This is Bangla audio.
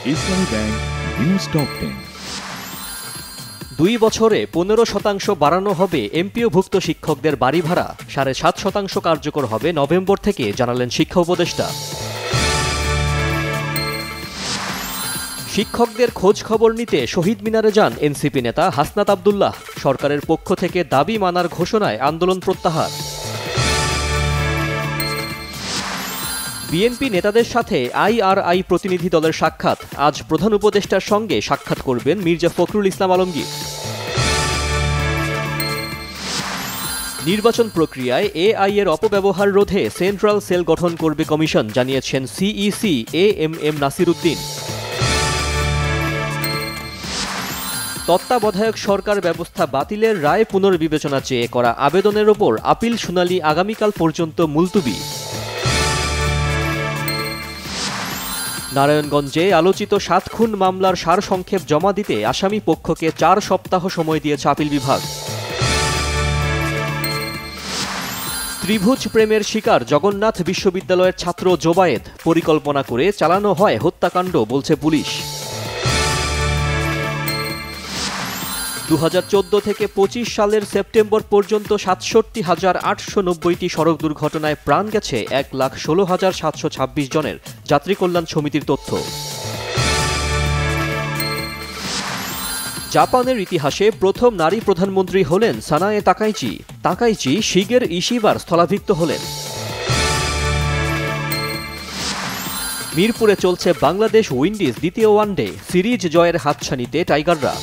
ইসলামী ব্যাংক নিউজ টপ 10। 2 বছরে 15% বাড়ানো হবে এমপিওভুক্ত শিক্ষকদের বাড়ি ভাড়া, 7.5% কার্যকর হবে নভেম্বর থেকে, জানালেন শিক্ষা উপদেষ্টা। শিক্ষকদের খোঁজ খবর নিতে শহীদ মিনারে যান এনসিপি নেতা হাসনাত আব্দুল্লাহ। সরকারের পক্ষ থেকে দাবি মানার ঘোষণায় আন্দোলন প্রত্যাহার। বিএনপি নেতাদের সাথে আইআরআই প্রতিনিধি দলের সাক্ষাৎ। আজ প্রধান উপদেষ্টার সঙ্গে সাক্ষাৎ করবেন মির্জা ফখরুল ইসলাম আলমগীর। নির্বাচন প্রক্রিয়ায় এআই এর অপব্যবহার রোধে সেন্ট্রাল সেল গঠন করবে কমিশন, জানিয়েছেন সিইসি এএমএম নাসির উদ্দিন। তত্ত্বাবধায়ক সরকার ব্যবস্থা বাতিলের রায় পুনর্বিবেচনা চেয়ে করা আবেদনের ওপর আপিল শুনানি আগামীকাল পর্যন্ত মুলতুবি। নারায়ণগঞ্জে আলোচিত 7 খুন মামলার সারসংক্ষেপ জমা দিতে আসামি পক্ষকে 4 সপ্তাহ সময় দিয়েছে আপিল বিভাগ। ত্রিভুজ প্রেমের শিকার জগন্নাথ বিশ্ববিদ্যালয়ের ছাত্র জোবায়েদ। পরিকল্পনা করে চালানো হয় হত্যাকাণ্ড, বলছে পুলিশ। 2014 থেকে 25 সালের সেপ্টেম্বর পর্যন্ত ৬৭,৮৯০টি সড়ক দুর্ঘটনায় প্রাণ গেছে 1,16,726 জনের, যাত্রী কল্যাণ সমিতির তথ্য। জাপানের ইতিহাসে প্রথম নারী প্রধানমন্ত্রী হলেন সানায়ে তাকাইচি। তাকাইচি শিগের ইশিবার স্থলাভিষিক্ত হলেন। মিরপুরে চলছে বাংলাদেশ উইন্ডিজ দ্বিতীয় ওয়ানডে সিরিজ জয়ের হাতছানিতে টাইগাররা।